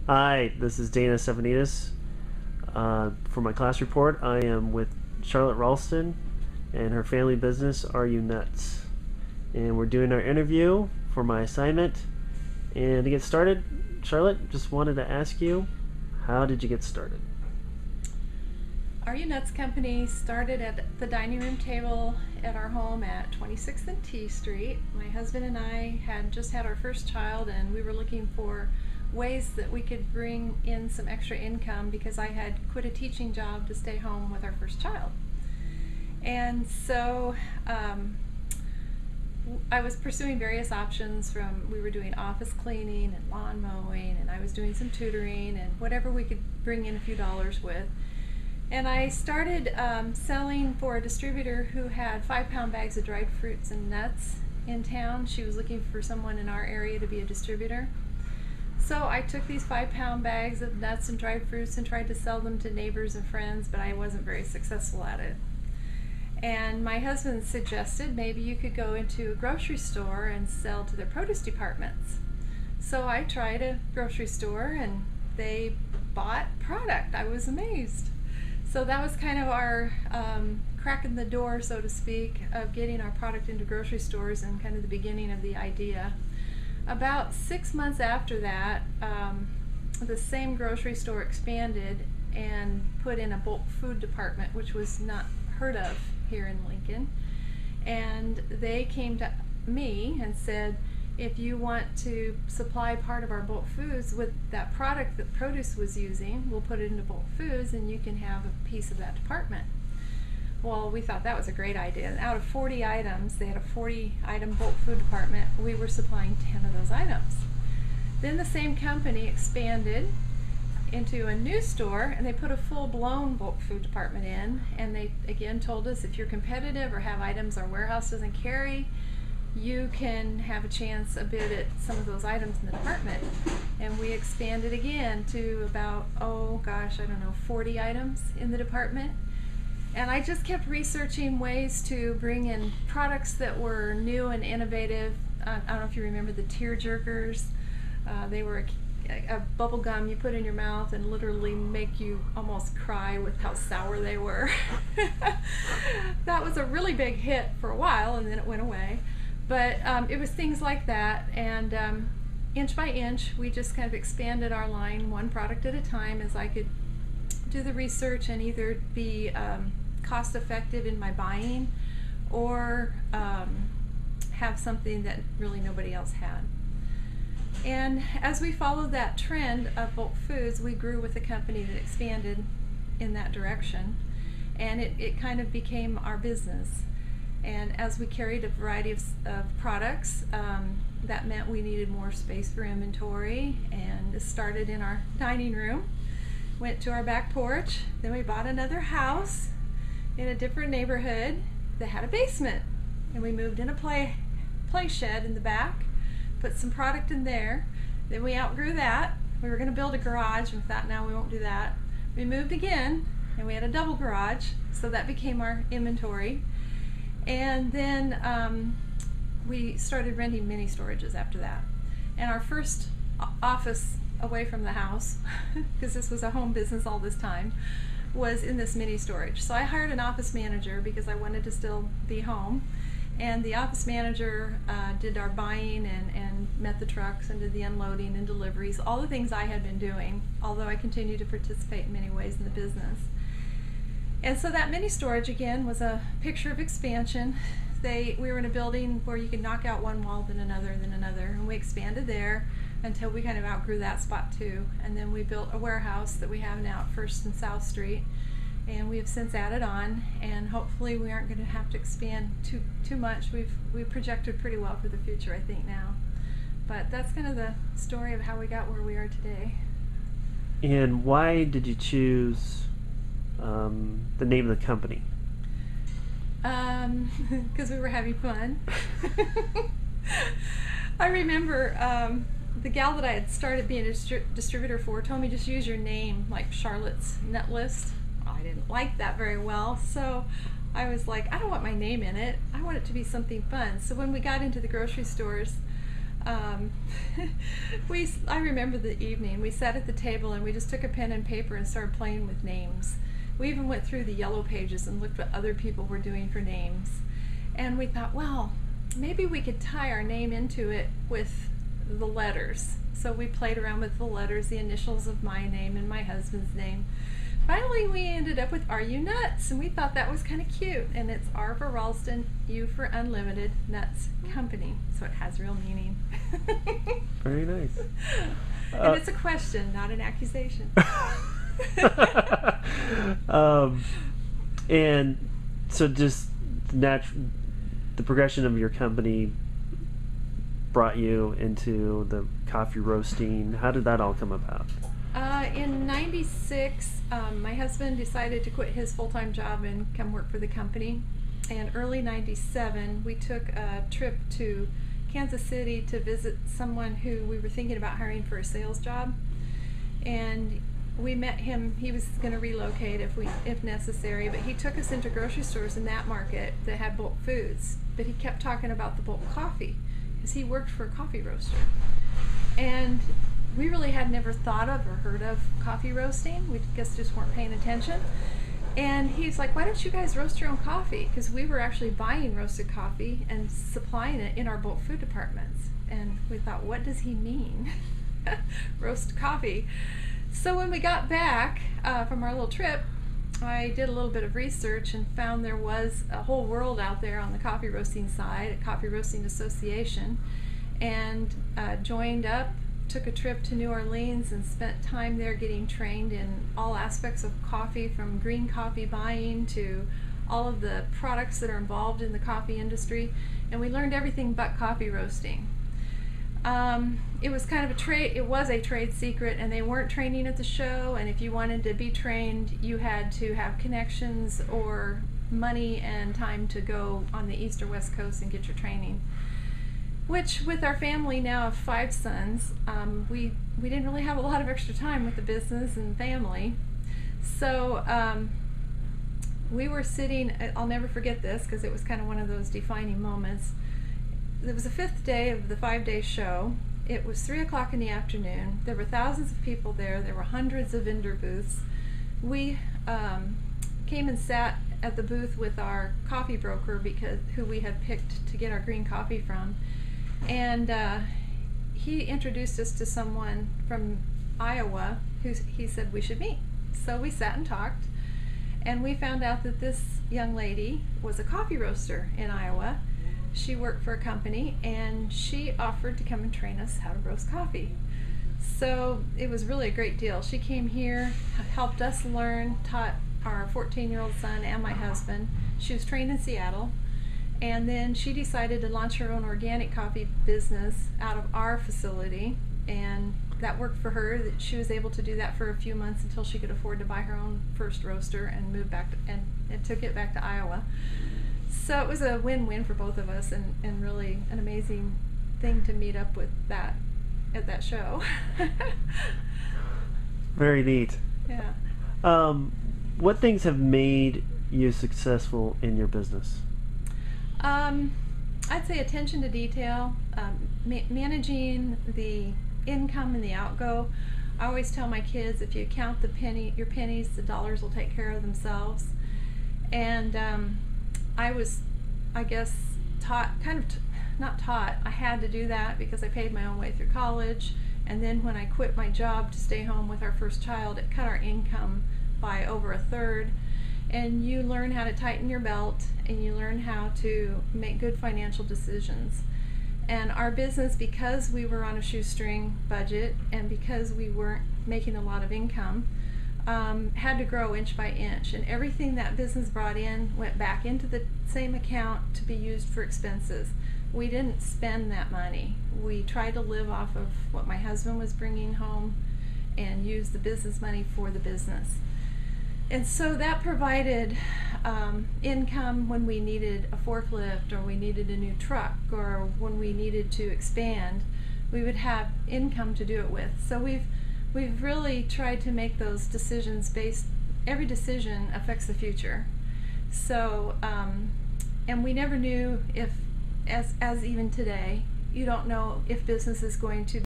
Hi, this is Dana Sevenides. For my class report, I am with Charlotte Ralston and her family business, Are You Nuts? And we're doing our interview for my assignment. And to get started, Charlotte, just wanted to ask you, how did you get started? Are You Nuts Company started at the dining room table at our home at 26th and T Street. My husband and I had just had our first child, and we were looking for ways that we could bring in some extra income because I had quit a teaching job to stay home with our first child. And so I was pursuing various options. We were doing office cleaning and lawn mowing, and I was doing some tutoring and whatever we could bring in a few dollars with. And I started selling for a distributor who had 5-pound bags of dried fruits and nuts in town. She was looking for someone in our area to be a distributor. So I took these 5-pound bags of nuts and dried fruits and tried to sell them to neighbors and friends, but I wasn't very successful at it. And my husband suggested maybe you could go into a grocery store and sell to their produce departments. So I tried a grocery store and they bought product. I was amazed. So that was kind of our crack in the door, so to speak, of getting our product into grocery stores and kind of the beginning of the idea. About 6 months after that, the same grocery store expanded and put in a bulk food department, which was not heard of here in Lincoln. And they came to me and said, if you want to supply part of our bulk foods with that product that produce was using, we'll put it into bulk foods and you can have a piece of that department. Well, we thought that was a great idea. And out of 40 items, they had a 40-item bulk food department. We were supplying 10 of those items. Then the same company expanded into a new store, and they put a full-blown bulk food department in. And they, again, told us if you're competitive or have items our warehouse doesn't carry, you can have a chance, a bid at some of those items in the department. And we expanded again to about, 40 items in the department. And I just kept researching ways to bring in products that were new and innovative. I don't know if you remember the tear jerkers. They were a bubble gum you put in your mouth and literally make you almost cry with how sour they were. That was a really big hit for a while, and then it went away. But it was things like that, and inch by inch we just kind of expanded our line one product at a time as I could do the research and either be cost effective in my buying or have something that really nobody else had. And as we followed that trend of bulk foods, we grew with a company that expanded in that direction, and it kind of became our business. And as we carried a variety of products, that meant we needed more space for inventory, and this started in our dining room, went to our back porch, then we bought another house in a different neighborhood that had a basement, and we moved in a play shed in the back, put some product in there. Then we outgrew that. We were going to build a garage, and we thought, no, we won't do that. We moved again, and we had a double garage, so that became our inventory. And then we started renting mini storages after that. And our first office away from the house, because this was a home business all this time, was in this mini storage. So I hired an office manager because I wanted to still be home. And the office manager did our buying and met the trucks and did the unloading and deliveries, all the things I had been doing, although I continued to participate in many ways in the business. And so that mini storage, again, was a picture of expansion. We were in a building where you could knock out one wall, then another, and we expanded there until we kind of outgrew that spot too. And then we built a warehouse that we have now at 1st and South Street, and we have since added on, and hopefully we aren't going to have to expand too much. We've projected pretty well for the future, I think, now. But that's kind of the story of how we got where we are today. And why did you choose the name of the company? Because we were having fun. I remember the gal that I had started being a distributor for told me just use your name, like Charlotte's Nut List. I didn't like that very well, so I was like, I don't want my name in it. I want it to be something fun. So when we got into the grocery stores, Um, I remember the evening. We sat at the table and we just took a pen and paper and started playing with names. We even went through the yellow pages and looked what other people were doing for names. And we thought, well, maybe we could tie our name into it with the letters. So we played around with the letters, the initials of my name and my husband's name. Finally, we ended up with Are You Nuts? And we thought that was kind of cute. And it's R for Ralston, U for Unlimited, Nuts Company. So it has real meaning. Very nice. And it's a question, not an accusation. And so just the progression of your company brought you into the coffee roasting. How did that all come about? In '96, my husband decided to quit his full-time job and come work for the company. And early '97, we took a trip to Kansas City to visit someone who we were thinking about hiring for a sales job. And we met him. He was going to relocate if necessary, but he took us into grocery stores in that market that had bulk foods. But he kept talking about the bulk coffee because he worked for a coffee roaster. And we really had never thought of or heard of coffee roasting. We just weren't paying attention. And he's like, why don't you guys roast your own coffee? Because we were actually buying roasted coffee and supplying it in our bulk food departments. And we thought, what does he mean? Roast coffee. So when we got back from our little trip, I did a little bit of research and found there was a whole world out there on the coffee roasting side, a Coffee Roasting Association, and joined up, took a trip to New Orleans and spent time there getting trained in all aspects of coffee, from green coffee buying to all of the products that are involved in the coffee industry, and we learned everything but coffee roasting. It was kind of a trade secret, and they weren't training at the show, and if you wanted to be trained, you had to have connections or money and time to go on the East or West Coast and get your training. Which, with our family now of 5 sons, we didn't really have a lot of extra time with the business and family. So we were sitting, I'll never forget this because it was kind of one of those defining moments. It was the 5th day of the 5-day show. It was 3 o'clock in the afternoon. There were thousands of people there. There were hundreds of vendor booths. We came and sat at the booth with our coffee broker, who we had picked to get our green coffee from. And he introduced us to someone from Iowa who he said we should meet. So we sat and talked, and we found out that this young lady was a coffee roaster in Iowa. She worked for a company, and she offered to come and train us how to roast coffee. So it was really a great deal. She came here, helped us learn, taught our 14-year-old son and my husband. She was trained in Seattle. And then she decided to launch her own organic coffee business out of our facility, and that worked for her. She was able to do that for a few months until she could afford to buy her own first roaster and move back and took it back to Iowa. So it was a win-win for both of us, and really an amazing thing to meet up with that at that show. Very neat. Yeah. What things have made you successful in your business? I'd say attention to detail, managing the income and the outgo. I always tell my kids, if you count your pennies, the dollars will take care of themselves. And I was, I guess, I had to do that because I paid my own way through college. And then when I quit my job to stay home with our first child, it cut our income by over a third. And you learn how to tighten your belt, and you learn how to make good financial decisions. And our business, because we were on a shoestring budget and because we weren't making a lot of income, had to grow inch by inch. And everything that business brought in went back into the same account to be used for expenses. We didn't spend that money. We tried to live off of what my husband was bringing home and use the business money for the business. And so that provided income when we needed a forklift, or we needed a new truck, or when we needed to expand. We would have income to do it with. So we've really tried to make those decisions every decision affects the future. So and we never knew if, as even today, you don't know if business is going to